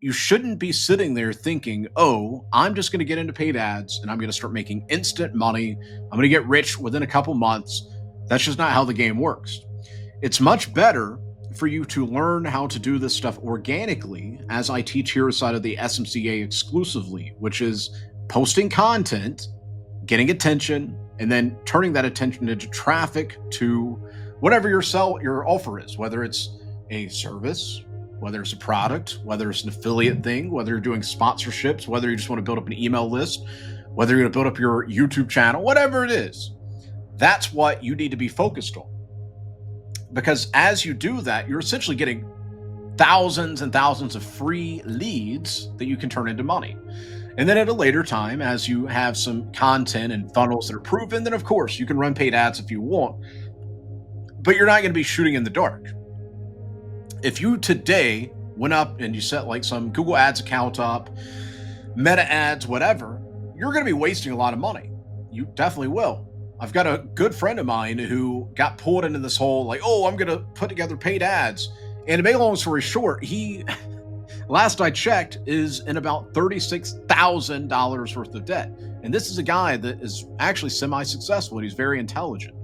you shouldn't be sitting there thinking, oh, I'm just going to get into paid ads and I'm going to start making instant money. I'm going to get rich within a couple months. That's just not how the game works. It's much better for you to learn how to do this stuff organically, as I teach here inside of the SMCA exclusively, which is posting content, getting attention, and then turning that attention into traffic to whatever your offer is, whether it's a service, whether it's a product, whether it's an affiliate thing, whether you're doing sponsorships, whether you just want to build up an email list, whether you're going to build up your YouTube channel, whatever it is. That's what you need to be focused on. Because as you do that, you're essentially getting thousands and thousands of free leads that you can turn into money. And then at a later time, as you have some content and funnels that are proven, then of course you can run paid ads if you want, but you're not going to be shooting in the dark. If you today went up and you set like some Google Ads account up, Meta ads, whatever, you're going to be wasting a lot of money. You definitely will. I've got a good friend of mine who got pulled into this whole like, oh, I'm going to put together paid ads. And to make a long story short, he, last I checked, is in about $36,000 worth of debt. And this is a guy that is actually semi-successful and he's very intelligent.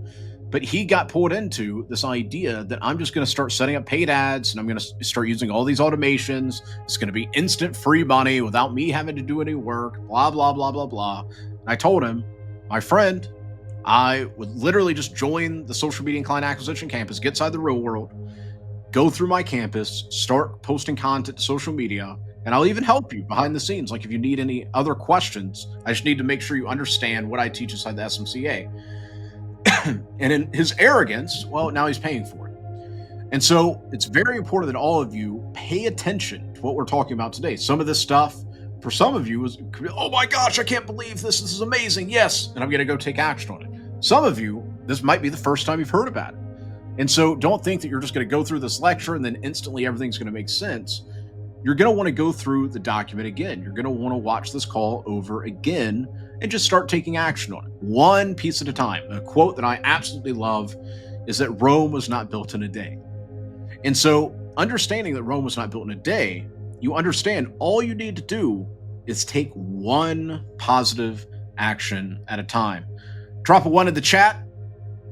But he got pulled into this idea that I'm just going to start setting up paid ads and I'm going to start using all these automations. It's going to be instant free money without me having to do any work, blah, blah, blah, blah, blah. And I told him, my friend, I would literally just join the social media and client acquisition campus, get inside the real world, go through my campus, start posting content to social media, and I'll even help you behind the scenes. Like if you need any other questions, I just need to make sure you understand what I teach inside the SMCA. And in his arrogance, well, now he's paying for it. And so it's very important that all of you pay attention to what we're talking about today. Some of this stuff, for some of you, is, oh my gosh, I can't believe this. This is amazing. Yes. And I'm going to go take action on it. Some of you, this might be the first time you've heard about it. And so don't think that you're just going to go through this lecture and then instantly everything's going to make sense. You're going to want to go through the document again. You're going to want to watch this call over again and just start taking action on it, one piece at a time. A quote that I absolutely love is that Rome was not built in a day. And so understanding that Rome was not built in a day, you understand all you need to do is take one positive action at a time. Drop a 1 in the chat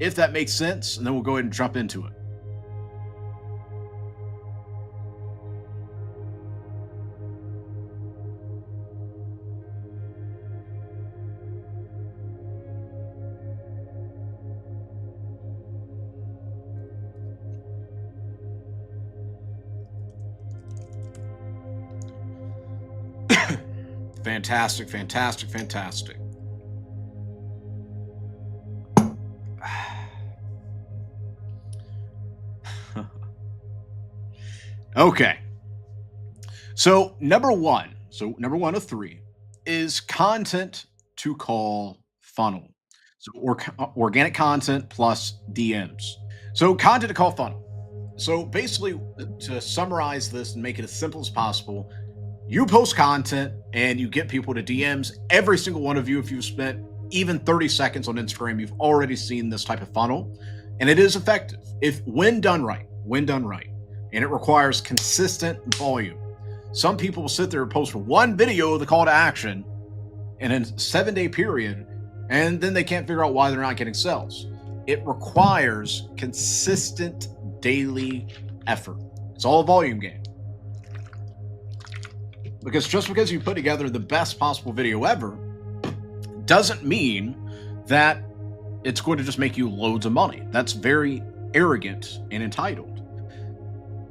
if that makes sense, and then we'll go ahead and jump into it. Fantastic, fantastic, fantastic. Okay. So number one of 3 is content to call funnel. So organic content plus DMs. So content to call funnel. So basically, to summarize this and make it as simple as possible, you post content and you get people to DMs. Every single one of you, if you've spent even 30 seconds on Instagram, you've already seen this type of funnel, and it is effective when done right, and it requires consistent volume. Some people will sit there and post one video of the call to action in a 7-day period, and then they can't figure out why they're not getting sales. It requires consistent daily effort. It's all a volume game. Because just because you put together the best possible video ever doesn't mean that it's going to just make you loads of money. That's very arrogant and entitled.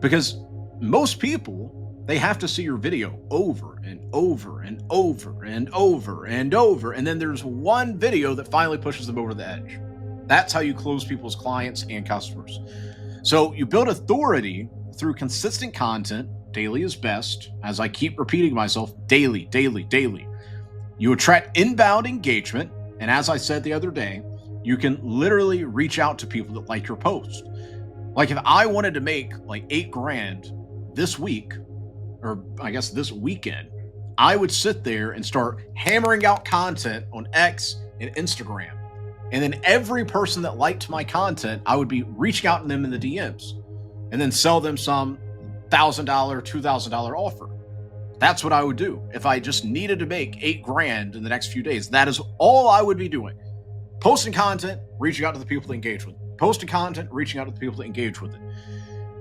Because most people, they have to see your video over and over and over and over and over. And then there's one video that finally pushes them over the edge. That's how you close people's clients and customers. So you build authority through consistent content. Daily is best, as I keep repeating myself, daily. You attract inbound engagement, and as I said the other day, you can literally reach out to people that like your post. Like if I wanted to make like $8,000 this week, or I guess this weekend, I would sit there and start hammering out content on X and Instagram. And then every person that liked my content, I would be reaching out to them in the DMs and then sell them some $1,000, $2,000 offer. That's what I would do. If I just needed to make 8 grand in the next few days, that is all I would be doing. Posting content, reaching out to the people to engage with it. Posting content, reaching out to the people to engage with it.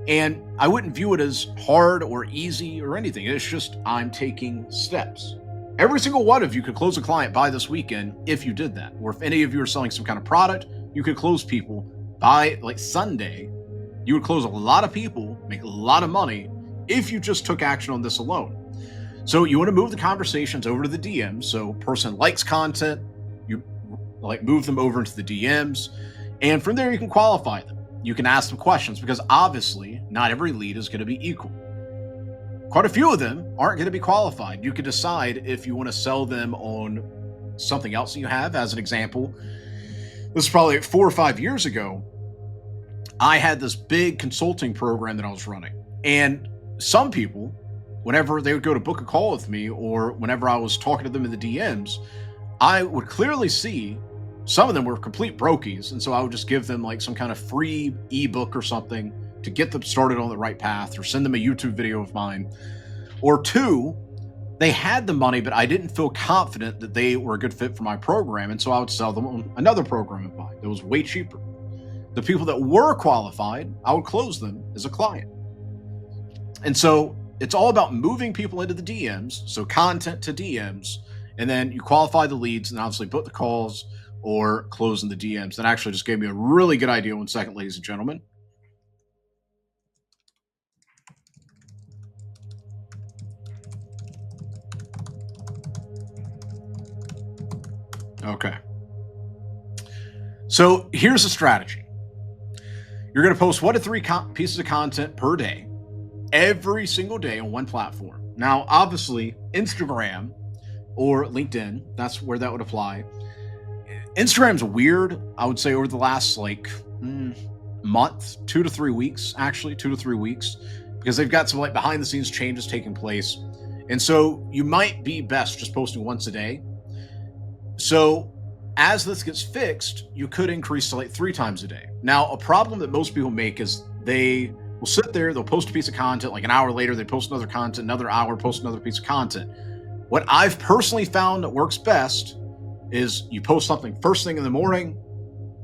And I wouldn't view it as hard or easy or anything. It's just I'm taking steps. Every single one of you could close a client by this weekend if you did that. Or if any of you are selling some kind of product, you could close people by like Sunday. You would close a lot of people, make a lot of money if you just took action on this alone. So you want to move the conversations over to the DMs. So person likes content, you like move them over into the DMs, and from there you can qualify them. You can ask them questions because obviously not every lead is going to be equal. Quite a few of them aren't going to be qualified. You can decide if you want to sell them on something else that you have. As an example, this is probably 4 or 5 years ago. I had this big consulting program that I was running, and some people, whenever they would go to book a call with me or whenever I was talking to them in the DMs, I would clearly see some of them were complete brokies. And so I would just give them like some kind of free ebook or something to get them started on the right path, or send them a YouTube video of mine. Or two, they had the money, but I didn't feel confident that they were a good fit for my program. And so I would sell them on another program of mine that was way cheaper. The people that were qualified, I would close them as a client. And so it's all about moving people into the DMs. So content to DMs, and then you qualify the leads and obviously book the calls or close in the DMs. That actually just gave me a really good idea. 1 second, ladies and gentlemen. Okay. So here's the strategy. You're going to post 1 to 3 pieces of content per day, every single day on one platform. Now, obviously, Instagram or LinkedIn, that's where that would apply. Instagram's weird, I would say, over the last month, 2 to 3 weeks, actually, 2 to 3 weeks, because they've got some like behind the scenes changes taking place. And so you might be best just posting once a day. So as this gets fixed, you could increase to like 3 times a day. Now, a problem that most people make is they will sit there, they'll post a piece of content, like an hour later, they post another content, another hour, post another piece of content. What I've personally found that works best is you post something first thing in the morning,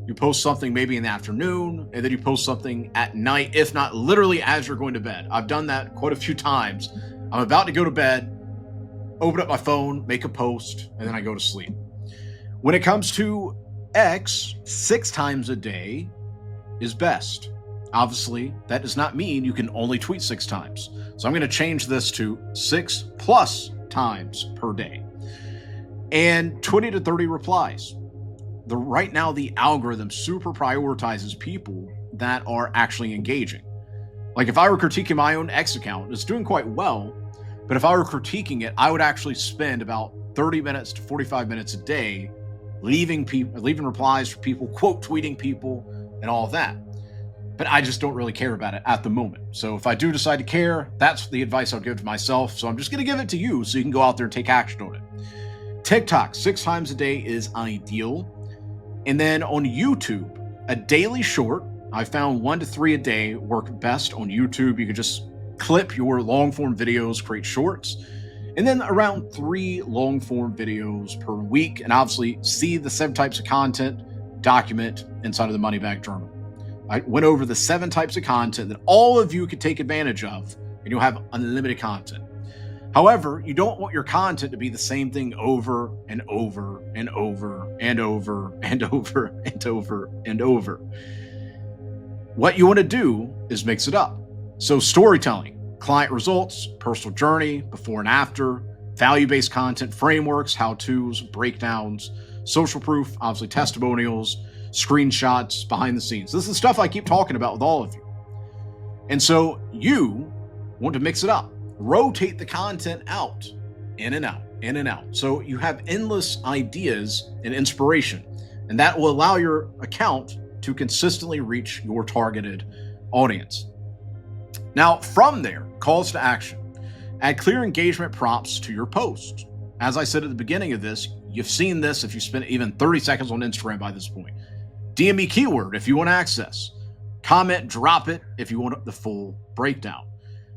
you post something maybe in the afternoon, and then you post something at night, if not literally as you're going to bed. I've done that quite a few times. I'm about to go to bed, open up my phone, make a post, and then I go to sleep. When it comes to X, 6 times a day is best. Obviously, that does not mean you can only tweet 6 times. So I'm going to change this to 6+ times per day. And 20 to 30 replies. Right now, the algorithm super prioritizes people that are actually engaging. Like if I were critiquing my own X account, it's doing quite well. But if I were critiquing it, I would actually spend about 30 minutes to 45 minutes a day leaving replies for people, quote tweeting people, and all of that. But I just don't really care about it at the moment. So if I do decide to care, that's the advice I'll give to myself. So I'm just going to give it to you so you can go out there and take action on it. TikTok, 6 times a day is ideal. And then on YouTube, a daily short. I found 1 to 3 a day work best on YouTube. You can just clip your long form videos, create shorts, and then around 3 long form videos per week. And obviously see the 7 types of content document inside of the Money Bag Journal. I went over the 7 types of content that all of you could take advantage of, and you'll have unlimited content. However, you don't want your content to be the same thing over and over and over and over and over and over and over. What you want to do is mix it up. So storytelling, client results, personal journey, before and after, value-based content, frameworks, how-tos, breakdowns, social proof, obviously testimonials, screenshots, behind the scenes. This is stuff I keep talking about with all of you. And so you want to mix it up. Rotate the content out, in and out, in and out. So you have endless ideas and inspiration, and that will allow your account to consistently reach your targeted audience. Now, from there, calls to action. Add clear engagement prompts to your post. As I said at the beginning of this, you've seen this if you spent even 30 seconds on Instagram by this point. DM me keyword if you want access. Comment, drop it if you want the full breakdown.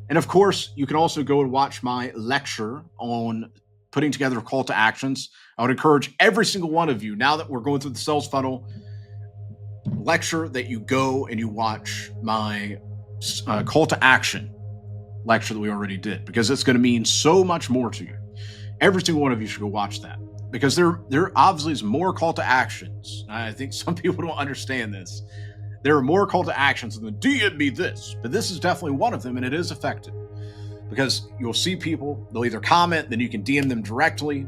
And of course, you can also go and watch my lecture on putting together call to actions. I would encourage every single one of you, now that we're going through the sales funnel lecture, that you go and you watch my call to action lecture that we already did, because it's going to mean so much more to you. Every single one of you should go watch that, because there obviously is more call to actions. I think some people don't understand this. There are more call to actions than DM me this, but this is definitely one of them, and it is effective, because you'll see people, they'll either comment, then you can DM them directly,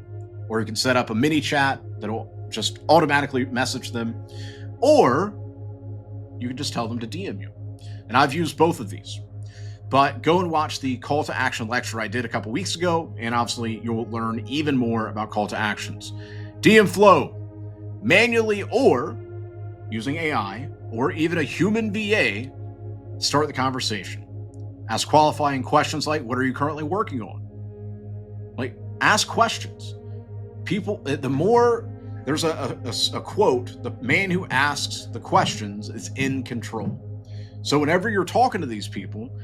or you can set up a mini chat that'll just automatically message them, or you can just tell them to DM you. And I've used both of these. But go and watch the call to action lecture I did a couple weeks ago, and obviously you'll learn even more about call to actions. DM flow, manually or using AI, or even a human VA, start the conversation. Ask qualifying questions like, what are you currently working on? Like, ask questions. People, the more, there's a quote, the man who asks the questions is in control. So whenever you're talking to these people,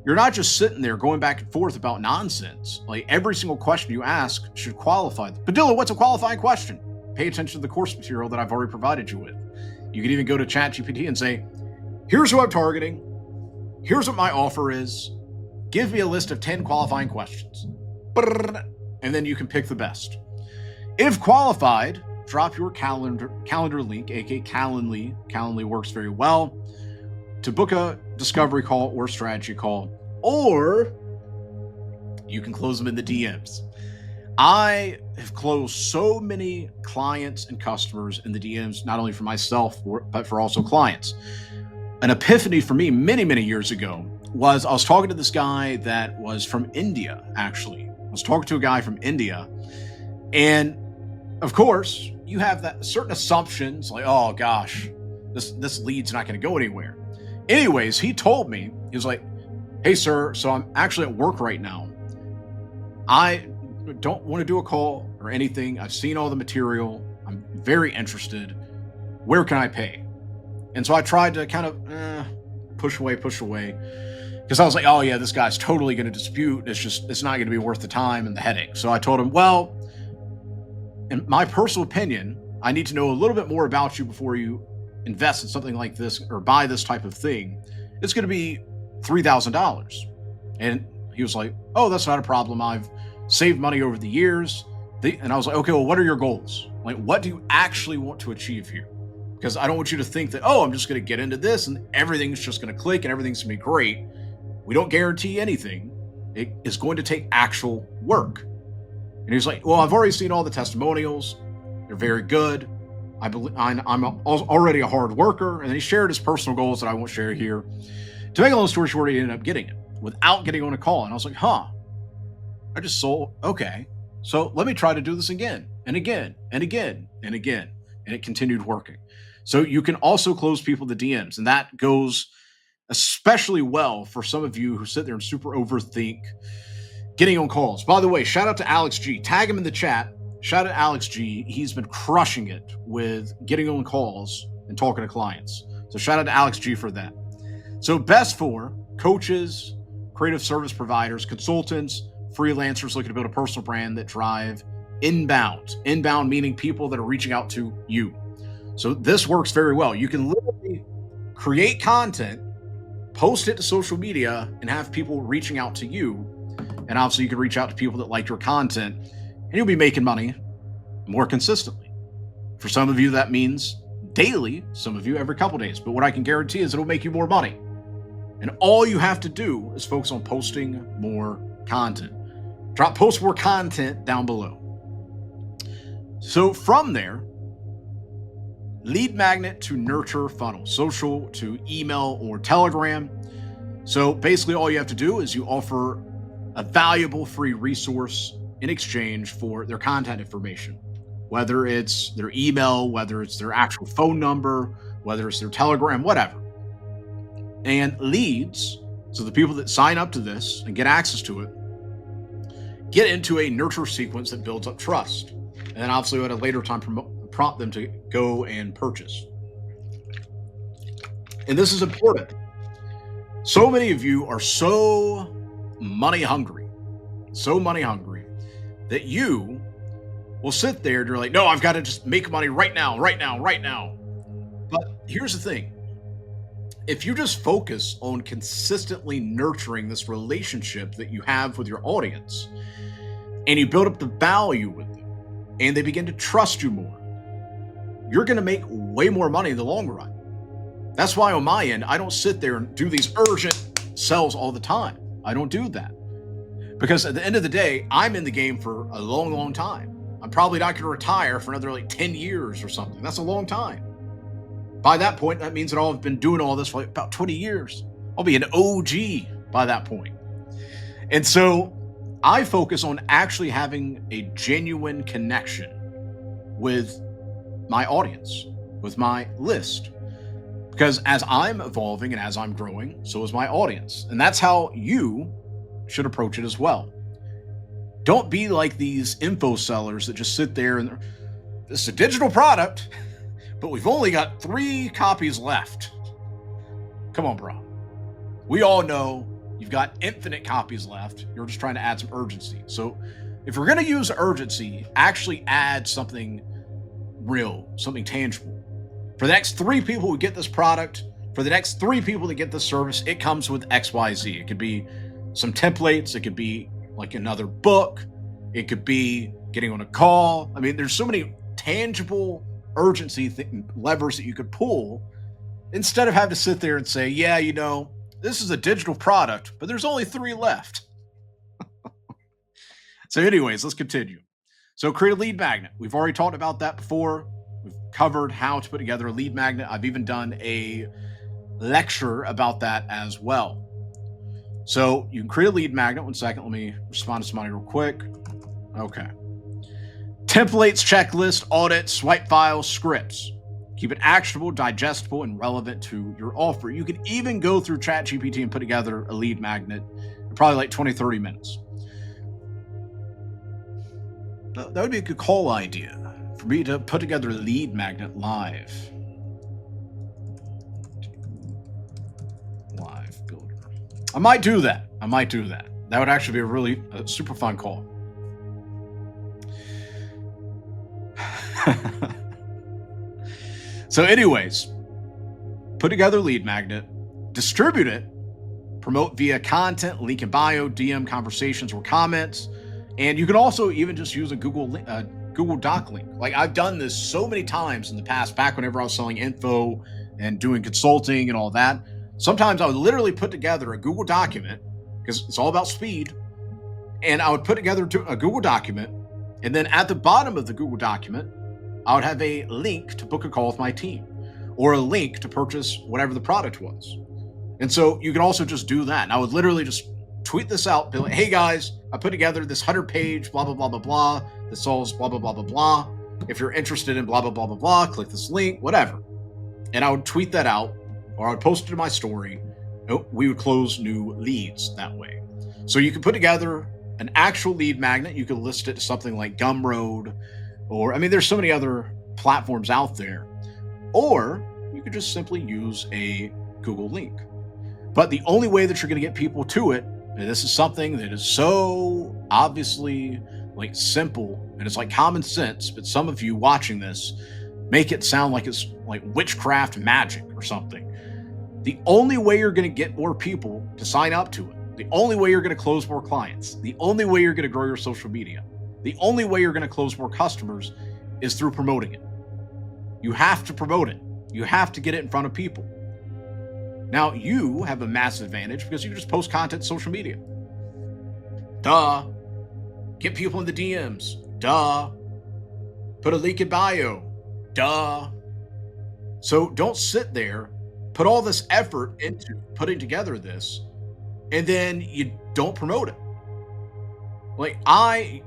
you're not just sitting there going back and forth about nonsense. Like, every single question you ask should qualify. Padilla, what's a qualifying question? Pay attention to the course material that I've already provided you with. You can even go to ChatGPT and say, here's who I'm targeting. Here's what my offer is. Give me a list of 10 qualifying questions. And then you can pick the best. If qualified, drop your calendar link, aka Calendly. Calendly works very well to book a discovery call or strategy call, or you can close them in the DMs. I have closed so many clients and customers in the DMs, not only for myself, but for also clients. An epiphany for me many years ago was I was talking to this guy that was from India, actually. I was talking to a guy from India, and of course, you have that certain assumptions like, oh gosh, this lead's not going to go anywhere. Anyways, he told me, he was like, hey sir, so I'm actually at work right now. I don't want to do a call or anything. I've seen all the material. I'm very interested. Where can I pay? And so I tried to kind of push away, because I was like, oh yeah, this guy's totally going to dispute. It's not going to be worth the time and the headache. So I told him, well, in my personal opinion, I need to know a little bit more about you before you invest in something like this or buy this type of thing. It's going to be $3,000. And he was like, oh, that's not a problem. I've saved money over the years. And I was like, okay, well, what are your goals? Like, what do you actually want to achieve here? Because I don't want you to think that, oh, I'm just going to get into this and everything's just going to click and everything's going to be great. We don't guarantee anything. It is going to take actual work. And he was like, well, I've already seen all the testimonials. They're very good. I'm already a hard worker. And then he shared his personal goals that I won't share here. To make a long story short, he ended up getting it without getting on a call. And I was like, I just sold. Okay. So let me try to do this again and again and again and again. And it continued working. So you can also close people the DMs. And that goes especially well for some of you who sit there and super overthink getting on calls. By the way, shout out to Alex G. Tag him in the chat. Shout out to Alex G. He's been crushing it with getting on calls and talking to clients. So shout out to Alex G for that. So best for coaches, creative service providers, consultants, freelancers looking to build a personal brand that drive inbound. Inbound meaning people that are reaching out to you. So this works very well. You can literally create content, post it to social media, and have people reaching out to you. And obviously you can reach out to people that like your content, and you'll be making money more consistently. For some of you, that means daily, some of you every couple days. But what I can guarantee is it'll make you more money. And all you have to do is focus on posting more content. Post more content down below. So from there, lead magnet to nurture funnel, social to email or Telegram. So basically all you have to do is you offer a valuable free resource in exchange for their contact information, whether it's their email, whether it's their actual phone number, whether it's their Telegram, whatever. And leads, so the people that sign up to this and get access to it, get into a nurture sequence that builds up trust. And then obviously at a later time prompt them to go and purchase. And this is important. So many of you are so money hungry, so money hungry that you will sit there and you're like, no, I've got to just make money right now, right now, right now. But here's the thing, if you just focus on consistently nurturing this relationship that you have with your audience and you build up the value with them and they begin to trust you more, you're going to make way more money in the long run. That's why on my end, I don't sit there and do these urgent sells all the time. I don't do that because at the end of the day, I'm in the game for a long, long time. I'm probably not going to retire for another like 10 years or something. That's a long time. By that point, that means that I've been doing all this for like about 20 years. I'll be an OG by that point. And so I focus on actually having a genuine connection with my audience, with my list. Because as I'm evolving and as I'm growing, so is my audience. And that's how you should approach it as well. Don't be like these info sellers that just sit there and this is a digital product, but we've only got 3 copies left. Come on, bro. We all know you've got infinite copies left. You're just trying to add some urgency. So if we're going to use urgency, actually add something real, something tangible. For the next 3 people who get this product, for the next 3 people that get this service, it comes with XYZ. It could be some templates. It could be like another book. It could be getting on a call. I mean, there's so many tangible urgency levers that you could pull instead of having to sit there and say, yeah, you know, this is a digital product, but there's only 3 left. So anyways, let's continue. So create a lead magnet. We've already talked about that before. We've covered how to put together a lead magnet. I've even done a lecture about that as well. So you can create a lead magnet. One second, let me respond to somebody real quick. Okay. Templates, checklist, audit, swipe files, scripts. Keep it actionable, digestible, and relevant to your offer. You can even go through ChatGPT and put together a lead magnet in probably like 20, 30 minutes. That would be a good call idea for me to put together a lead magnet live. Live builder. I might do that. That would actually be a really super fun call. So anyways, put together a lead magnet, distribute it, promote via content, link in bio, DM conversations or comments. And you can also even just use a Google Doc link. Like I've done this so many times in the past, back whenever I was selling info and doing consulting and all that. Sometimes I would literally put together a Google document because it's all about speed. And I would put together a Google document. And then at the bottom of the Google document, I would have a link to book a call with my team or a link to purchase whatever the product was. And so you can also just do that. And I would literally just tweet this out, be like, hey guys, I put together this 100-page blah, blah, blah, blah, blah that solves blah, blah, blah, blah, blah. If you're interested in blah, blah, blah, blah, blah, click this link, whatever. And I would tweet that out or I would post it to my story. We would close new leads that way. So you can put together an actual lead magnet. You could list it to something like Gumroad or, I mean, there's so many other platforms out there. Or you could just simply use a Google link. But the only way that you're going to get people to it, and this is something that is so obviously like simple and it's like common sense, but some of you watching this make it sound like it's like witchcraft magic or something. The only way you're going to get more people to sign up to it, the only way you're going to close more clients, the only way you're going to grow your social media, the only way you're going to close more customers is through promoting it. You have to promote it. You have to get it in front of people. Now, you have a massive advantage because you can just post content on social media. Duh. Get people in the DMs. Duh. Put a link in bio. Duh. So don't sit there, put all this effort into putting together this, and then you don't promote it. Like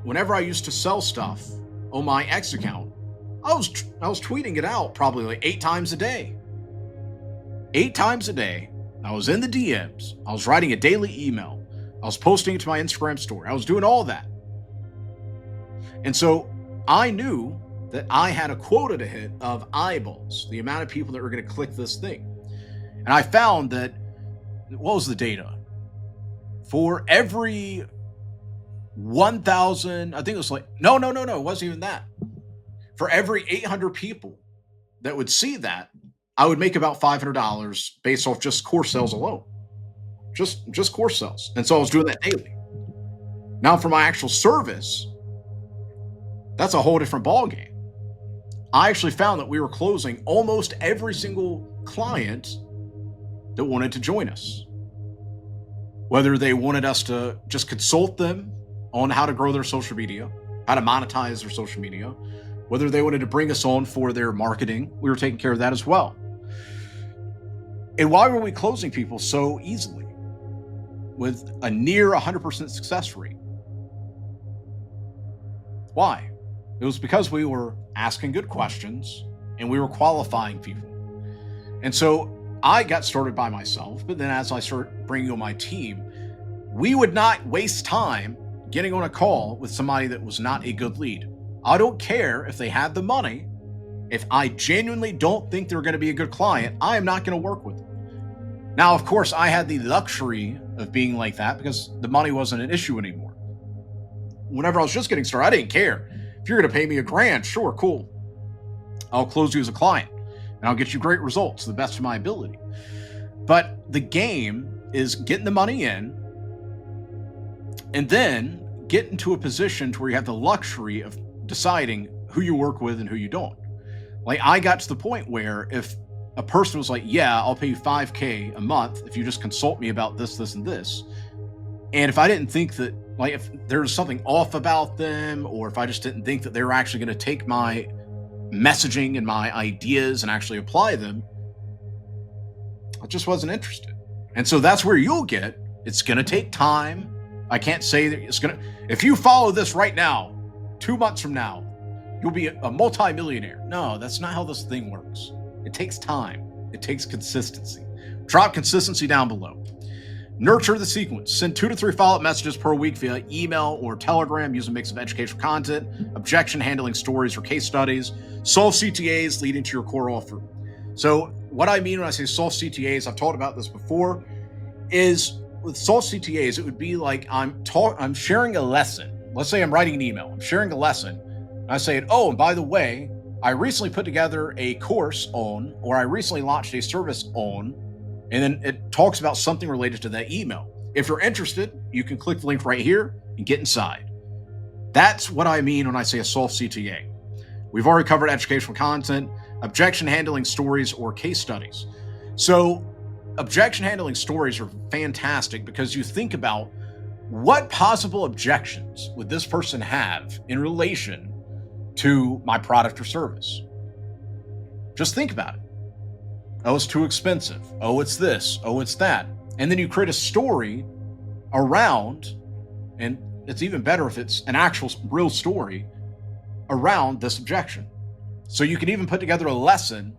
whenever I used to sell stuff on my X account, I was tweeting it out probably like 8 times a day. 8 times a day. I was in the DMs. I was writing a daily email. I was posting it to my Instagram story. I was doing all that. And so I knew that I had a quota to hit of eyeballs, the amount of people that were going to click this thing. And I found that, what was the data? For every 1,000, I think it was like, no, it wasn't even that. For every 800 people that would see that, I would make about $500 based off just course sales alone. Just course sales. And so I was doing that daily. Now for my actual service, that's a whole different ballgame. I actually found that we were closing almost every single client that wanted to join us. Whether they wanted us to just consult them on how to grow their social media, how to monetize their social media, whether they wanted to bring us on for their marketing, we were taking care of that as well. And why were we closing people so easily with a near 100% success rate? Why? It was because we were asking good questions and we were qualifying people. And so I got started by myself, but then as I started bringing on my team, we would not waste time getting on a call with somebody that was not a good lead. I don't care if they had the money. If I genuinely don't think they're going to be a good client, I am not going to work with them. Now, of course, I had the luxury of being like that because the money wasn't an issue anymore. Whenever I was just getting started, I didn't care. If you're going to pay me $1,000, sure, cool. I'll close you as a client and I'll get you great results to the best of my ability. But the game is getting the money in and then get into a position to where you have the luxury of deciding who you work with and who you don't. Like I got to the point where if a person was like, yeah, I'll pay you $5,000 a month if you just consult me about this, this, and this. And if I didn't think that, like if there was something off about them, or if I just didn't think that they were actually going to take my messaging and my ideas and actually apply them, I just wasn't interested. And so that's where you'll get, it's going to take time. I can't say that it's going to, if you follow this right now, 2 months from now, you'll be a multi-millionaire. No, that's not how this thing works. It takes time. It takes consistency. Drop consistency down below. Nurture the sequence. Send 2 to 3 follow-up messages per week via email or Telegram. Use a mix of educational content, objection handling stories or case studies. Solve CTAs leading to your core offer. So what I mean when I say solve CTAs, I've talked about this before, is with solve CTAs, it would be like I'm sharing a lesson. Let's say I'm writing an email. I'm sharing a lesson. And I say, oh, and by the way, I recently put together a course on, or I recently launched a service on, and then it talks about something related to that email. If you're interested, you can click the link right here and get inside. That's what I mean when I say a solve CTA. We've already covered educational content, objection handling stories, or case studies. So objection handling stories are fantastic because you think about what possible objections would this person have in relation to my product or service. Just think about it. Oh, it's too expensive. Oh, it's this. Oh, it's that. And then you create a story around, and it's even better if it's an actual real story around this objection. So you can even put together a lesson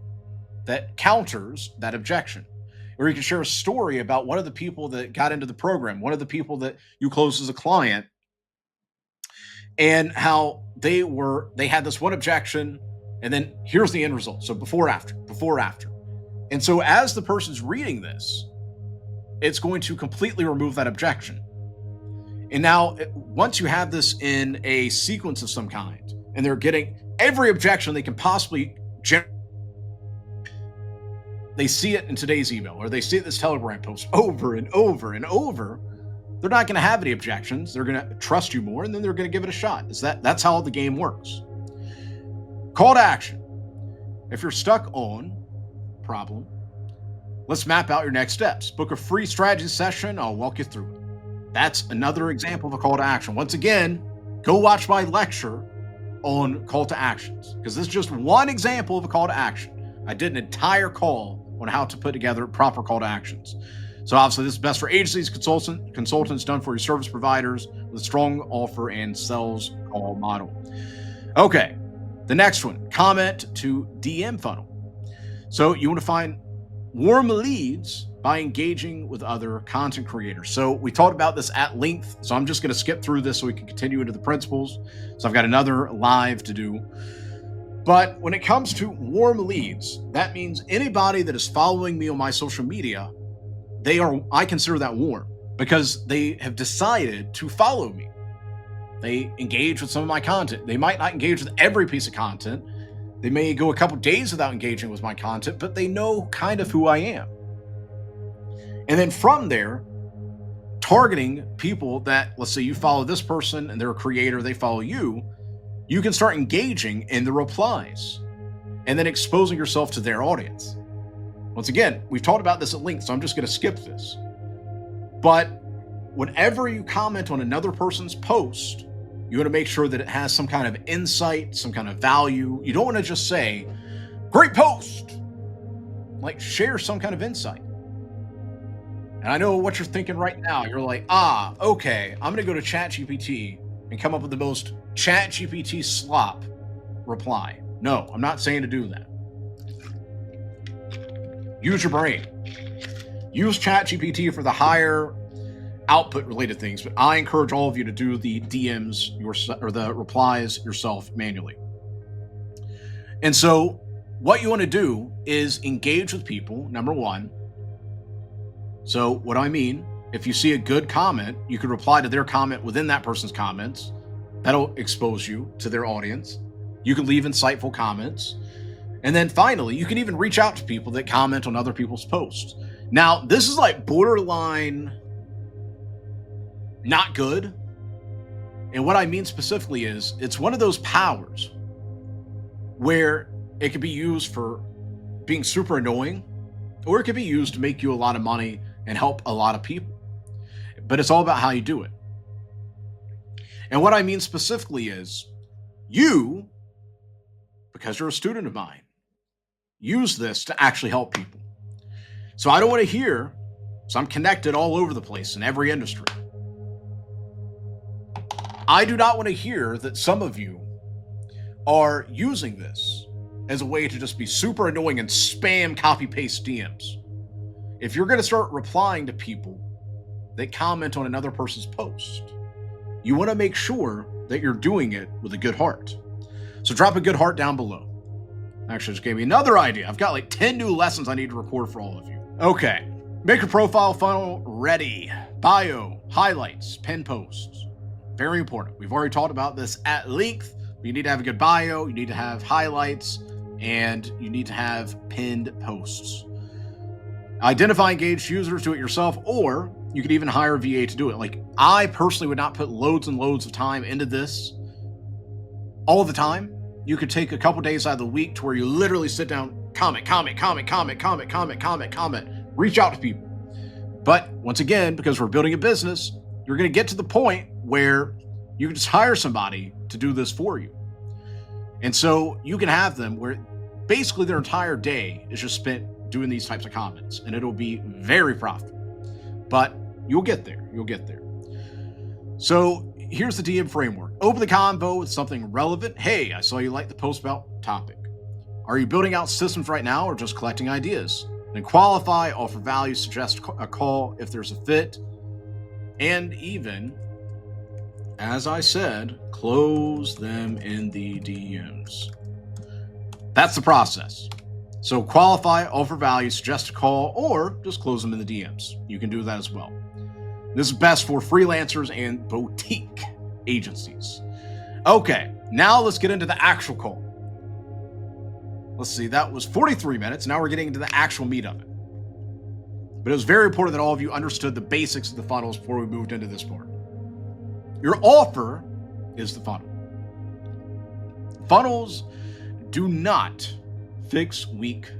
that counters that objection. Or you can share a story about one of the people that got into the program, one of the people that you closed as a client, and how they had this one objection, and then here's the end result. So before, after. And so as the person's reading this, it's going to completely remove that objection. And now, once you have this in a sequence of some kind, and they're getting every objection they can possibly generate, they see it in today's email, or they see this Telegram post over and over and over, they're not going to have any objections. They're going to trust you more, and then they're going to give it a shot. That's how the game works. Call to action. If you're stuck on problem, let's map out your next steps. Book a free strategy session. I'll walk you through it. That's another example of a call to action. Once again, go watch my lecture on call to actions, because this is just one example of a call to action. I did an entire call on how to put together proper call to actions. So obviously this is best for agencies, consultants, done for your service providers with a strong offer and sales call model. Okay, the next one, comment to DM funnel. So you want to find warm leads by engaging with other content creators. So we talked about this at length, so I'm just going to skip through this so we can continue into the principles. So I've got another live to do. But when it comes to warm leads, that means anybody that is following me on my social media, I consider that warm. because they have decided to follow me. They engage with some of my content. They might not engage with every piece of content. They may go a couple days without engaging with my content, but they know kind of who I am. And then from there, targeting people that, let's say you follow this person and they're a creator, they follow you, you can start engaging in the replies and then exposing yourself to their audience. Once again, we've talked about this at length, so I'm just going to skip this. But whenever you comment on another person's post, you want to make sure that it has some kind of insight, some kind of value. You don't want to just say, great post. Like, share some kind of insight. And I know what you're thinking right now. You're like, okay, I'm going to go to ChatGPT and come up with the most ChatGPT slop reply. No, I'm not saying to do that. Use your brain. Use ChatGPT for the higher output related things, but I encourage all of you to do the DMs or the replies yourself manually. And so what you want to do is engage with people, number one. So what do I mean? If you see a good comment, you could reply to their comment within that person's comments. That'll expose you to their audience. You can leave insightful comments. And then finally, you can even reach out to people that comment on other people's posts. Now, this is like borderline not good. And what I mean specifically is it's one of those powers where it can be used for being super annoying, or it can be used to make you a lot of money and help a lot of people. But it's all about how you do it. And what I mean specifically is you, because you're a student of mine, use this to actually help people. So I don't want to hear, so I'm connected all over the place in every industry. I do not want to hear that some of you are using this as a way to just be super annoying and spam copy-paste DMs. If you're going to start replying to people that comment on another person's post, you want to make sure that you're doing it with a good heart. So drop a good heart down below. Actually, just gave me another idea. I've got like 10 new lessons I need to record for all of you. Okay, make your profile funnel ready. Bio, highlights, pin posts. Very important. We've already talked about this at length. You need to have a good bio, you need to have highlights, and you need to have pinned posts. Identify engaged users, do it yourself, or you could even hire a VA to do it. Like, I personally would not put loads and loads of time into this all the time. You could take a couple days out of the week to where you literally sit down, comment, reach out to people. But once again, because we're building a business, you're going to get to the point where you can just hire somebody to do this for you. And so you can have them where basically their entire day is just spent doing these types of comments, and it'll be very profitable. But you'll get there. You'll get there. So here's the DM framework. Open the convo with something relevant. Hey, I saw you like the post about topic. Are you building out systems right now or just collecting ideas? Then qualify, offer value, suggest a call if there's a fit. And even, as I said, close them in the DMs. That's the process. So qualify, offer value, suggest a call, or just close them in the DMs. You can do that as well. This is best for freelancers and boutique agencies. Okay, now let's get into the actual call. Let's see, that was 43 minutes. Now we're getting into the actual meat of it. But it was very important that all of you understood the basics of the funnels before we moved into this part. Your offer is the funnel. Funnels do not fix weak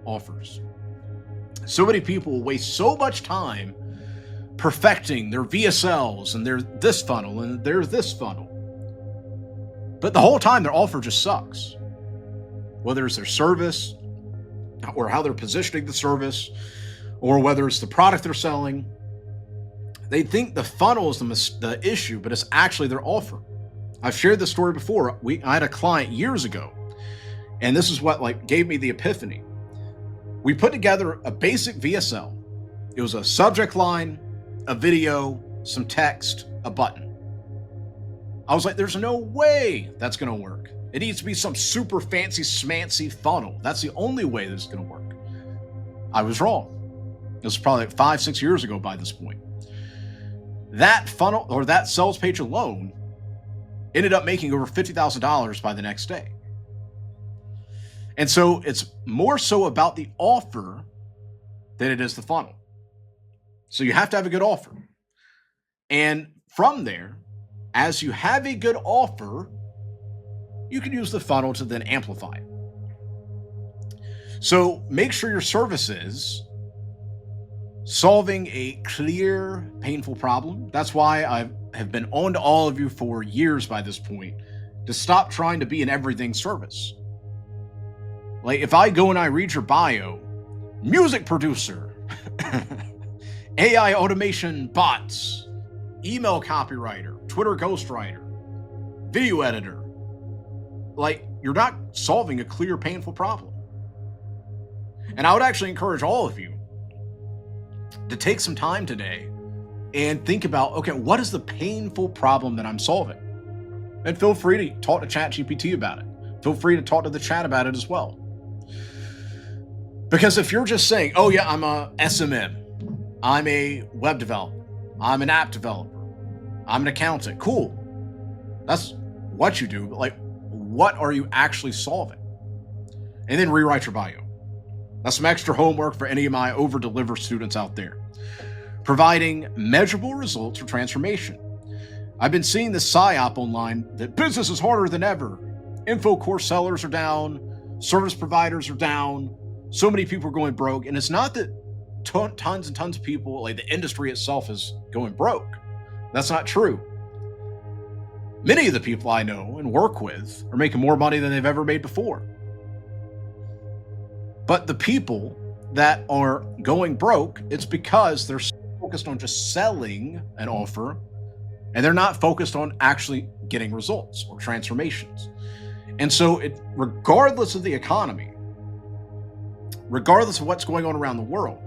offers. So many people waste so much time perfecting their VSLs and their this funnel and their this funnel. But the whole time their offer just sucks. Whether it's their service or how they're positioning the service, or whether it's the product they're selling, they think the funnel is the issue, but it's actually their offer. I've shared this story before. I had a client years ago, and this is what gave me the epiphany. We put together a basic VSL. It was a subject line, a video, some text, a button. I was like, there's no way that's going to work. It needs to be some super fancy, smancy funnel. That's the only way this is going to work. I was wrong. This was probably 5-6 years ago by this point. That funnel or that sales page alone ended up making over $50,000 by the next day. And so it's more so about the offer than it is the funnel. So you have to have a good offer. And from there, as you have a good offer, you can use the funnel to then amplify it. So make sure your service is solving a clear, painful problem. That's why I have been on to all of you for years by this point to stop trying to be an everything service. Like if I go and I read your bio, music producer, AI automation bots, email copywriter, Twitter ghostwriter, video editor, like you're not solving a clear, painful problem. And I would actually encourage all of you to take some time today and think about, okay, what is the painful problem that I'm solving? And feel free to talk to ChatGPT about it. Feel free to talk to the chat about it as well. Because if you're just saying, oh yeah, I'm a SMM, I'm a web developer, I'm an app developer, I'm an accountant, cool. That's what you do, but like, what are you actually solving? And then rewrite your bio. That's some extra homework for any of my over-deliver students out there. Providing measurable results for transformation. I've been seeing this psyop online that business is harder than ever. Info course sellers are down, service providers are down, so many people are going broke. And it's not that tons and tons of people, like the industry itself is going broke. That's not true. Many of the people I know and work with are making more money than they've ever made before. But the people that are going broke, it's because they're focused on just selling an offer and they're not focused on actually getting results or transformations. And so regardless of the economy, regardless of what's going on around the world,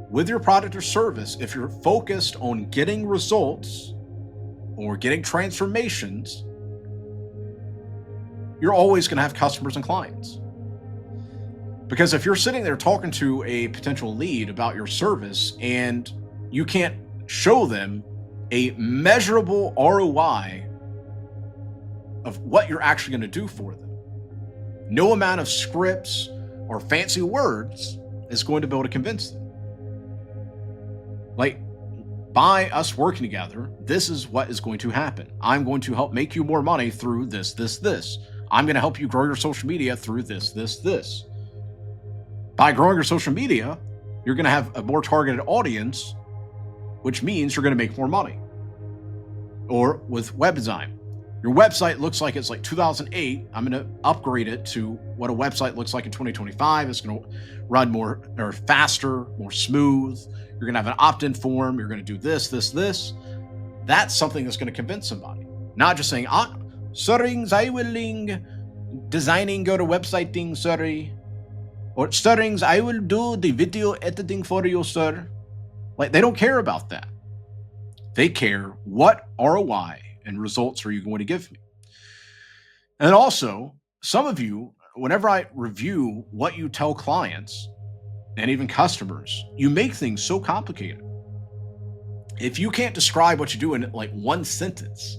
with your product or service, if you're focused on getting results or getting transformations, you're always going to have customers and clients. Because if you're sitting there talking to a potential lead about your service and you can't show them a measurable ROI of what you're actually going to do for them, no amount of scripts or fancy words is going to be able to convince them. Like, by us working together, this is what is going to happen. I'm going to help make you more money through this, this, this. I'm going to help you grow your social media through this, this, this. By growing your social media, you're going to have a more targeted audience, which means you're going to make more money. Or with web design, your website looks like it's like 2008. I'm going to upgrade it to what a website looks like in 2025. It's going to run more or faster, more smooth. You're going to have an opt-in form. You're going to do this, this, this. That's something that's going to convince somebody. Not just saying, sorry, I will designing your website thing, sorry. Or sir, I will do the video editing for you, sir. Like, they don't care about that. They care what ROI and results are you going to give me. And also, some of you, whenever I review what you tell clients and even customers, you make things so complicated. If you can't describe what you do in like one sentence,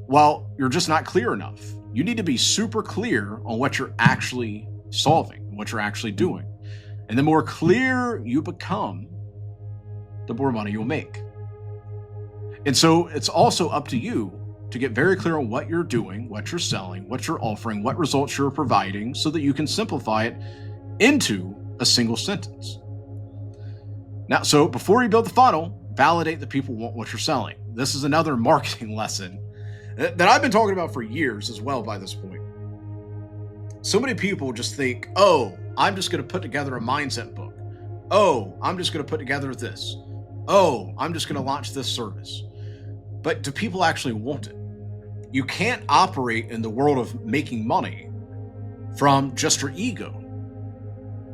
well, you're just not clear enough. You need to be super clear on what you're actually solving, what you're actually doing. And the more clear you become, the more money you'll make. And so it's also up to you to get very clear on what you're doing, what you're selling, what you're offering, what results you're providing, so that you can simplify it into a single sentence. Now, so before you build the funnel, validate that people want what you're selling. This is another marketing lesson that I've been talking about for years as well by this point. So many people just think, oh, I'm just going to put together a mindset book. Oh, I'm just going to put together this. Oh, I'm just going to launch this service. But do people actually want it? You can't operate in the world of making money from just your ego,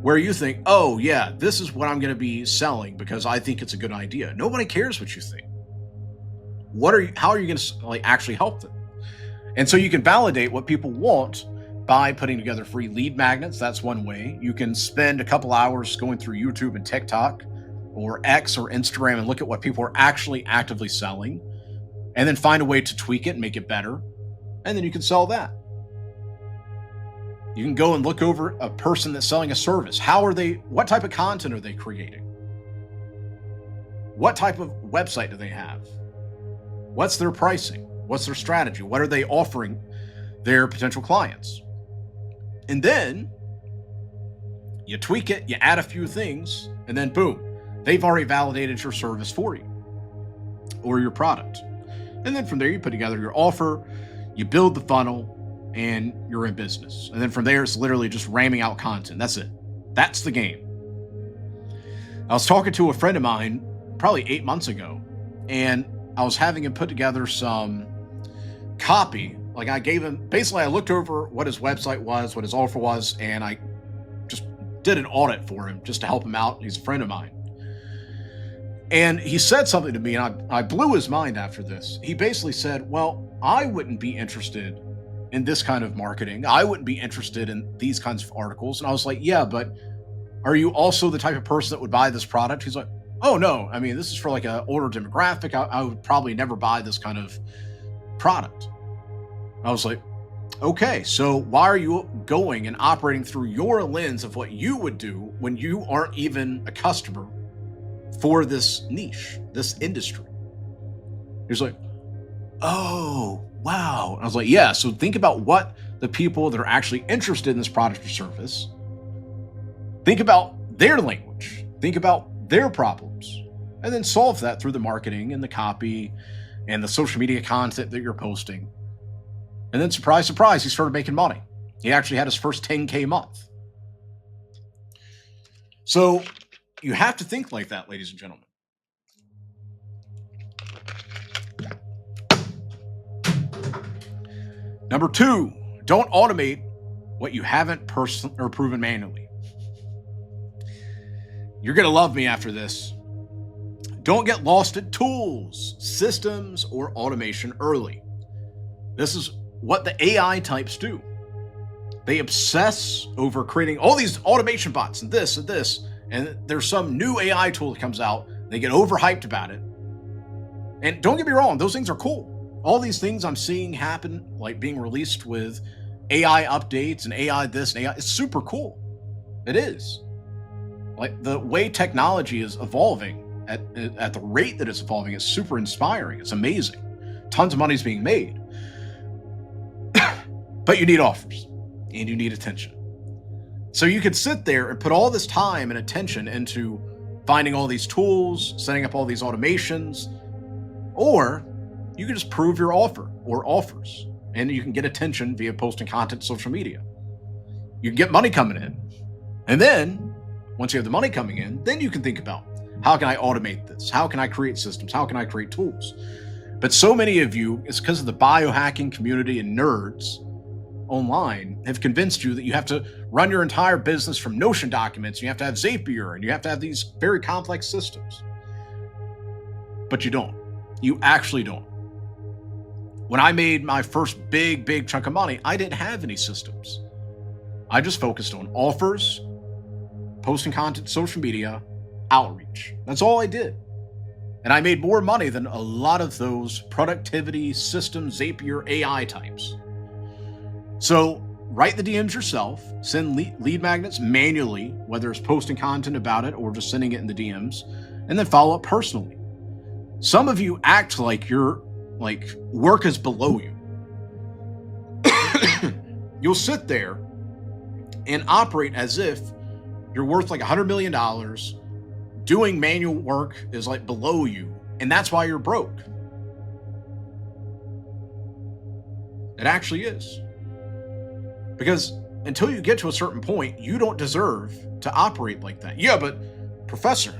where you think, oh yeah, this is what I'm going to be selling because I think it's a good idea. Nobody cares what you think. How are you going to actually help them? And so you can validate what people want by putting together free lead magnets. That's one way. You can spend a couple hours going through YouTube and TikTok or X or Instagram and look at what people are actually actively selling, and then find a way to tweak it and make it better, and then you can sell that. You can go and look over a person that's selling a service. What type of content are they creating? What type of website do they have? What's their pricing? What's their strategy? What are they offering their potential clients? And then you tweak it, you add a few things, and then boom, they've already validated your service for you or your product. And then from there, you put together your offer, you build the funnel, and you're in business. And then from there, it's literally just ramming out content. That's it. That's the game. I was talking to a friend of mine probably 8 months ago, and I was having him put together some copy. Like I gave him, basically I looked over what his website was, what his offer was, and I just did an audit for him just to help him out. He's a friend of mine. And he said something to me, and I blew his mind after this. He basically said, well, I wouldn't be interested in this kind of marketing. I wouldn't be interested in these kinds of articles. And I was like, yeah, but are you also the type of person that would buy this product? He's like, oh, no. I mean, this is for like an older demographic. I would probably never buy this kind of product. I was like, okay, so why are you going and operating through your lens of what you would do when you aren't even a customer for this niche, this industry? He's like, oh, wow. And I was like, yeah, so think about what the people that are actually interested in this product or service, think about their language, think about their problems, and then solve that through the marketing and the copy and the social media content that you're posting. And then surprise, surprise, he started making money. He actually had his first 10K month. So you have to think like that, ladies and gentlemen. Number 2, don't automate what you haven't proven manually. You're going to love me after this. Don't get lost in tools, systems, or automation early. This is what the AI types do. They obsess over creating all these automation bots and this, and there's some new AI tool that comes out. They get overhyped about it. And don't get me wrong, those things are cool. All these things I'm seeing happen, like being released with AI updates and AI this and AI, it's super cool. It is. Like the way technology is evolving at the rate that it's evolving is super inspiring. It's amazing. Tons of money is being made. But you need offers and you need attention. So you could sit there and put all this time and attention into finding all these tools, setting up all these automations, or you can just prove your offer or offers, and you can get attention via posting content to social media. You can get money coming in. And then once you have the money coming in, then you can think about, how can I automate this? How can I create systems? How can I create tools? But so many of you, it's because of the biohacking community and nerds online have convinced you that you have to run your entire business from Notion documents. You have to have Zapier and you have to have these very complex systems. But you don't. You actually don't. When I made my first big chunk of money, I didn't have any systems. I just focused on offers, posting content, social media, outreach. That's all I did. And I made more money than a lot of those productivity system Zapier AI types. So write the DMs yourself, send lead magnets manually, whether it's posting content about it or just sending it in the DMs, and then follow up personally. Some of you act like your work is below you. You'll sit there and operate as if you're worth like $100 million. Doing manual work is like below you, and that's why you're broke. It actually is. Because until you get to a certain point, you don't deserve to operate like that. Yeah, but Professor,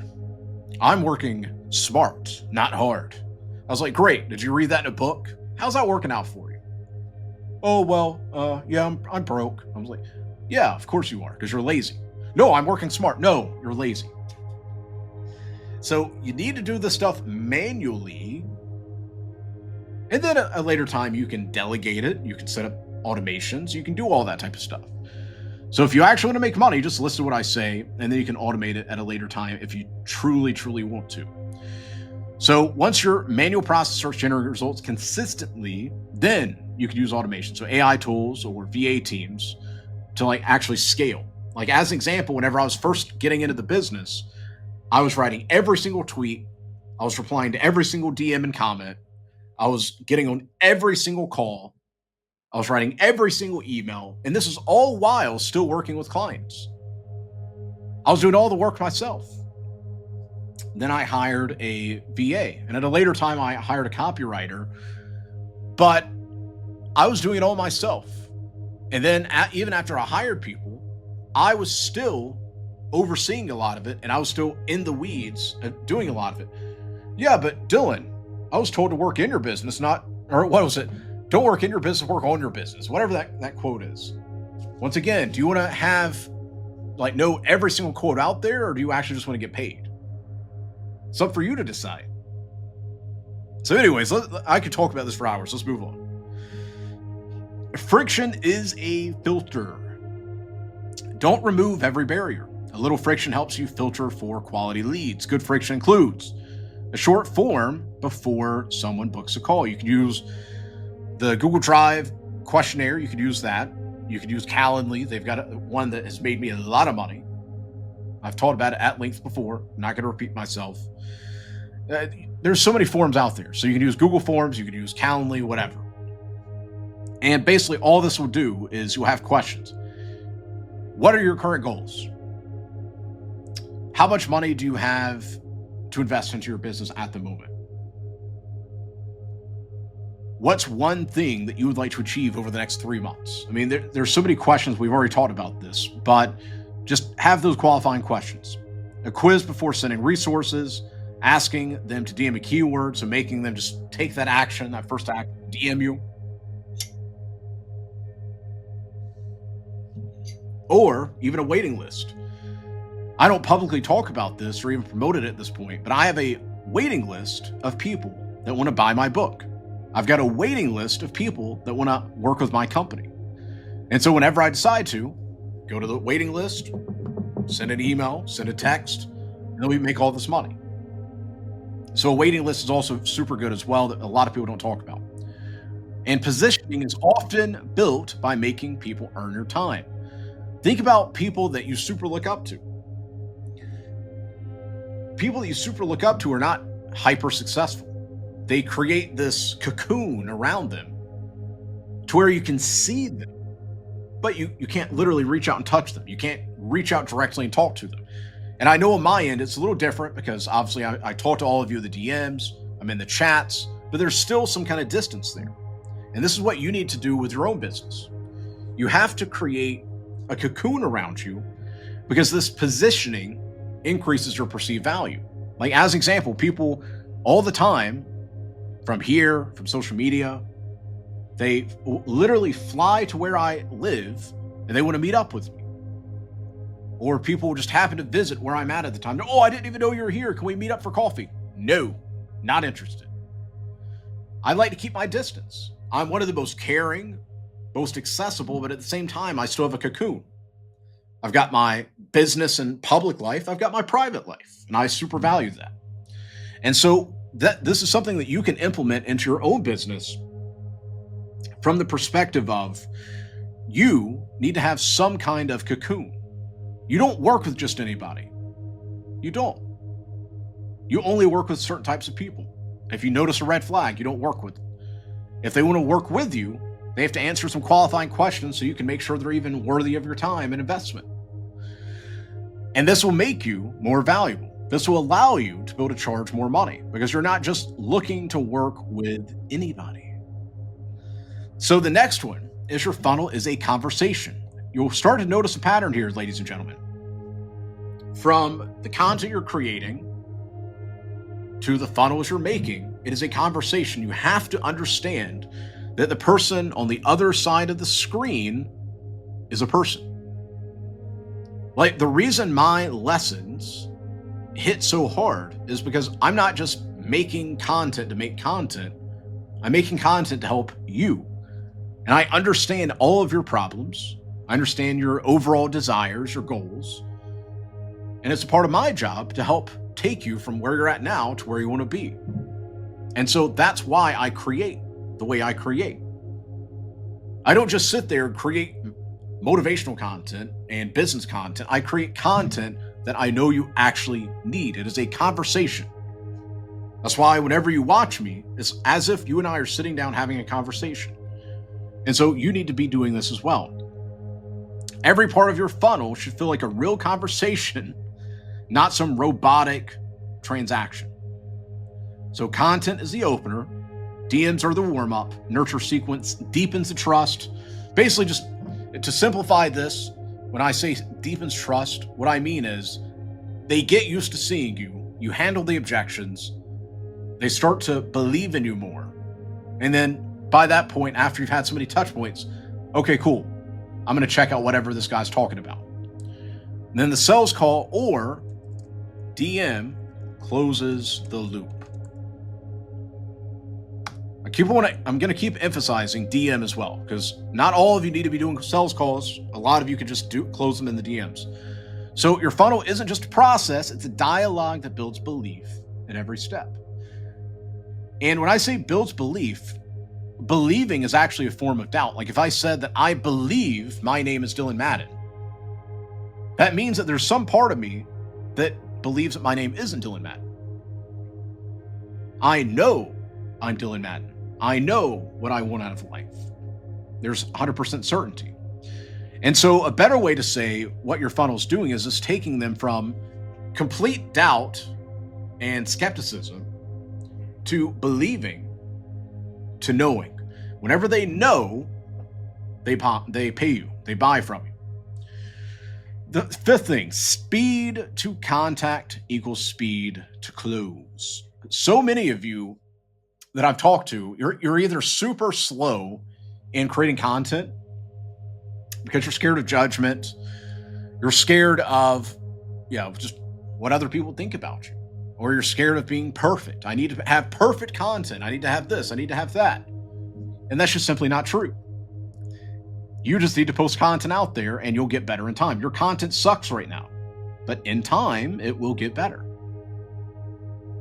I'm working smart, not hard. I was like, great. Did you read that in a book? How's that working out for you? Oh, well, yeah, I'm broke. I was like, yeah, of course you are, because you're lazy. No, I'm working smart. No, you're lazy. So you need to do this stuff manually. And then at a later time, you can delegate it. You can set up automations. You can do all that type of stuff. So if you actually want to make money, just listen to what I say, and then you can automate it at a later time if you truly, truly want to. So once your manual process starts generating results consistently, then you can use automation. So AI tools or VA teams to like actually scale. Like as an example, whenever I was first getting into the business, I was writing every single tweet. I was replying to every single DM and comment. I was getting on every single call. I was writing every single email. And this is all while still working with clients. I was doing all the work myself. Then I hired a VA. And at a later time, I hired a copywriter. But I was doing it all myself. And then even after I hired people, I was still overseeing a lot of it. And I was still in the weeds doing a lot of it. Yeah, but Dylan, I was told to work in your business, or what was it? Don't work in your business, work on your business. Whatever that quote is. Once again, do you want to know every single quote out there, or do you actually just want to get paid? It's up for you to decide. So anyways, I could talk about this for hours. Let's move on. Friction is a filter. Don't remove every barrier. A little friction helps you filter for quality leads. Good friction includes a short form before someone books a call. You can use the Google Drive questionnaire. You could use that. You could use Calendly. They've got one that has made me a lot of money. I've talked about it at length before. I'm not going to repeat myself. There's so many forms out there. So you can use Google Forms. You can use Calendly, whatever. And basically all this will do is you'll have questions. What are your current goals? How much money do you have to invest into your business at the moment? What's one thing that you would like to achieve over the next 3 months? I mean, there's so many questions. We've already talked about this, but just have those qualifying questions. A quiz before sending resources, asking them to DM a keyword, so making them just take that action, that first act, DM you. Or even a waiting list. I don't publicly talk about this or even promote it at this point, but I have a waiting list of people that want to buy my book. I've got a waiting list of people that want to work with my company. And so whenever I decide to, go to the waiting list, send an email, send a text, and then we make all this money. So a waiting list is also super good as well that a lot of people don't talk about. And positioning is often built by making people earn their time. Think about people that you super look up to. People that you super look up to are not hyper successful. They create this cocoon around them to where you can see them, but you can't literally reach out and touch them. You can't reach out directly and talk to them. And I know on my end, it's a little different because obviously I talk to all of you in the DMs, I'm in the chats, but there's still some kind of distance there. And this is what you need to do with your own business. You have to create a cocoon around you because this positioning increases your perceived value. Like as an example, people all the time from here, from social media, they literally fly to where I live and they want to meet up with me. Or people just happen to visit where I'm at the time. Oh, I didn't even know you were here. Can we meet up for coffee? No, not interested. I like to keep my distance. I'm one of the most caring, most accessible, but at the same time, I still have a cocoon. I've got my business and public life. I've got my private life, and I super value that. And so this is something that you can implement into your own business from the perspective of you need to have some kind of cocoon. You don't work with just anybody. You don't. You only work with certain types of people. If you notice a red flag, you don't work with them. If they want to work with you, they have to answer some qualifying questions so you can make sure they're even worthy of your time and investment. And this will make you more valuable. This will allow you to be able to charge more money because you're not just looking to work with anybody. So the next one is your funnel is a conversation. You'll start to notice a pattern here, ladies and gentlemen. From the content you're creating to the funnels you're making, it is a conversation. You have to understand that the person on the other side of the screen is a person. Like the reason my lessons hit so hard is because I'm not just making content to make content. I'm making content to help you. And I understand all of your problems. I understand your overall desires, your goals, and it's a part of my job to help take you from where you're at now to where you want to be. And so that's why I create the way I create. I don't just sit there and create motivational content and business content. I create content that I know you actually need. It is a conversation. That's why whenever you watch me, it's as if you and I are sitting down having a conversation. And so you need to be doing this as well. Every part of your funnel should feel like a real conversation, not some robotic transaction. So content is the opener, DMs are the warm-up, nurture sequence deepens the trust. Basically, just to simplify this, when I say deepens trust, what I mean is they get used to seeing you, you handle the objections, they start to believe in you more. And then by that point, after you've had so many touch points, okay, cool, I'm going to check out whatever this guy's talking about. And then the sales call or DM closes the loop. I'm going to keep emphasizing DM as well, because not all of you need to be doing sales calls. A lot of you can just close them in the DMs. So your funnel isn't just a process, it's a dialogue that builds belief at every step. And when I say builds belief, believing is actually a form of doubt. Like if I said that I believe my name is Dylan Madden, that means that there's some part of me that believes that my name isn't Dylan Madden. I know I'm Dylan Madden. I know what I want out of life. There's 100% certainty. And so a better way to say what your funnel's doing is taking them from complete doubt and skepticism to believing to knowing. Whenever they know, they pay you, they buy from you. The fifth thing, speed to contact equals speed to close. So many of you that I've talked to, you're either super slow in creating content because you're scared of judgment, you're scared of, just what other people think about you, or you're scared of being perfect. I need to have perfect content. I need to have this. I need to have that. And that's just simply not true. You just need to post content out there and you'll get better in time. Your content sucks right now, but in time, it will get better.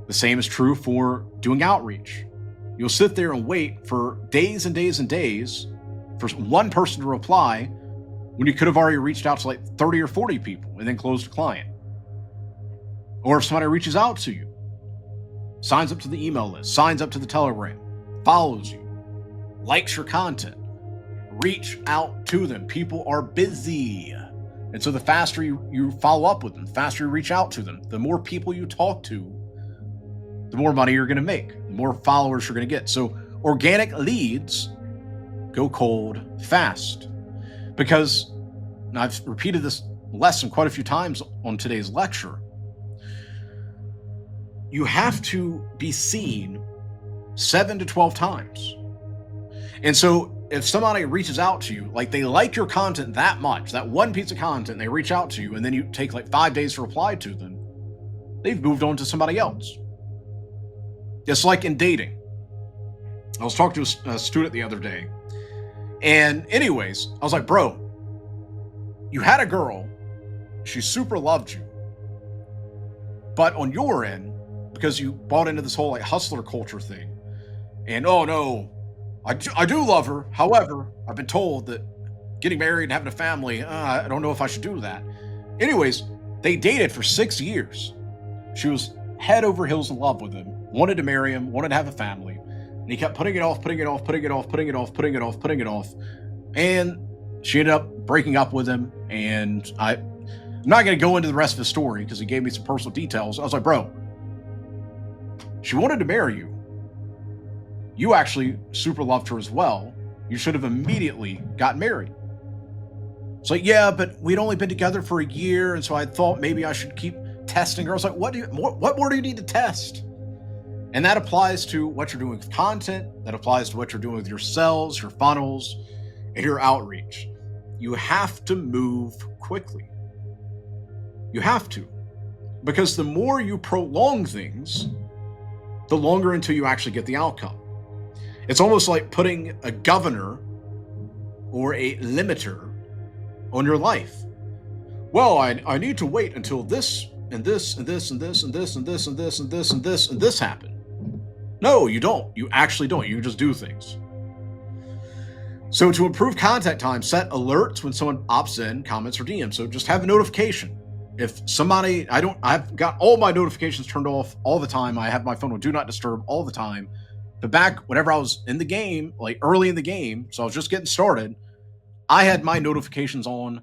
The same is true for doing outreach. You'll sit there and wait for days and days and days for one person to reply when you could have already reached out to like 30 or 40 people and then closed a client. Or if somebody reaches out to you, signs up to the email list, signs up to the Telegram, follows you, likes your content, reach out to them. People are busy. And so the faster you follow up with them, the faster you reach out to them, the more people you talk to, the more money you're going to make, the more followers you're going to get. So organic leads go cold fast. Because, and I've repeated this lesson quite a few times on today's lecture, you have to be seen 7 to 12 times. And so if somebody reaches out to you, like they like your content that much, that one piece of content, they reach out to you, and then you take like 5 days to reply to them, they've moved on to somebody else. It's like in dating. I was talking to a student the other day, and anyways, I was like, bro, you had a girl, she super loved you, but on your end, because you bought into this whole like hustler culture thing, and oh no, I do love her. However, I've been told that getting married and having a family, I don't know if I should do that. Anyways, they dated for 6 years. She was head over heels in love with him, wanted to marry him, wanted to have a family. And he kept putting it off. And she ended up breaking up with him. And I'm not going to go into the rest of the story because he gave me some personal details. I was like, bro, she wanted to marry you. You actually super loved her as well. You should have immediately got married. It's like, yeah, but we'd only been together for a year. And so I thought maybe I should keep testing her. I was like, what more do you need to test? And that applies to what you're doing with content. That applies to what you're doing with your sales, your funnels, and your outreach. You have to move quickly. You have to. Because the more you prolong things, the longer until you actually get the outcome. It's almost like putting a governor or a limiter on your life. Well, I need to wait until this and this and this and this and this and this and this and this and this and this happen. No, you don't. You actually don't. You just do things. So to improve contact time, set alerts when someone opts in, comments, or DMs. So just have a notification. If somebody, I've got all my notifications turned off all the time. I have my phone on do not disturb all the time. But back whenever I was in the game, like early in the game, so I was just getting started, I had my notifications on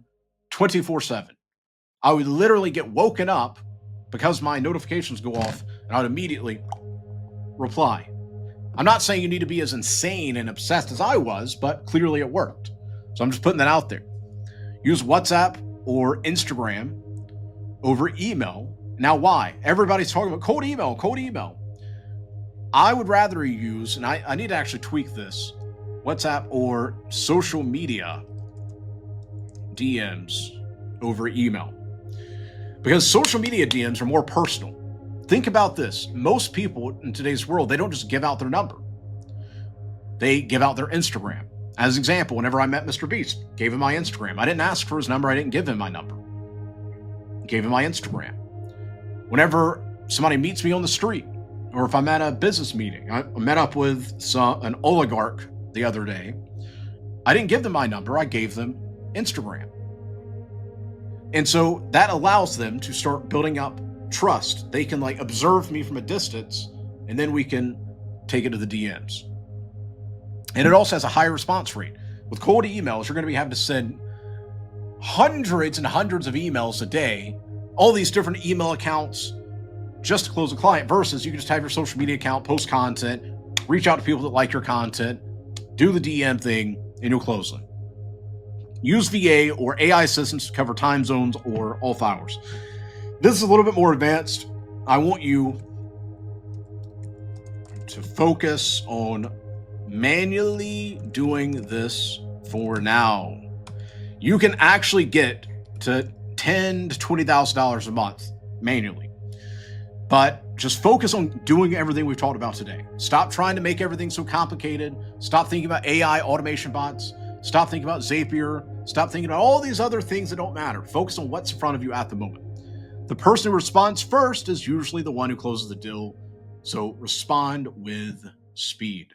24/7. I would literally get woken up because my notifications go off and I would immediately reply. I'm not saying you need to be as insane and obsessed as I was, but clearly it worked. So I'm just putting that out there. Use WhatsApp or Instagram over email. Now, why? Everybody's talking about cold email, cold email. I would rather use, and I need to actually tweak this, WhatsApp or social media DMs over email. Because social media DMs are more personal. Think about this. Most people in today's world, they don't just give out their number. They give out their Instagram. As an example, whenever I met Mr. Beast, gave him my Instagram. I didn't ask for his number. I didn't give him my number. Gave him my Instagram. Whenever somebody meets me on the street, or if I'm at a business meeting, I met up with an oligarch the other day. I didn't give them my number. I gave them Instagram. And so that allows them to start building up trust. They can like observe me from a distance, and then we can take it to the DMs. And it also has a high response rate. With cold emails, you're going to be having to send hundreds and hundreds of emails a day, all these different email accounts just to close a client, versus you can just have your social media account, post content, reach out to people that like your content, do the DM thing, and you'll close them. Use VA or AI assistants to cover time zones or off hours. This is a little bit more advanced. I want you to focus on manually doing this for now. You can actually get to $10,000 to $20,000 a month manually. But just focus on doing everything we've talked about today. Stop trying to make everything so complicated. Stop thinking about AI automation bots. Stop thinking about Zapier. Stop thinking about all these other things that don't matter. Focus on what's in front of you at the moment. The person who responds first is usually the one who closes the deal. So respond with speed.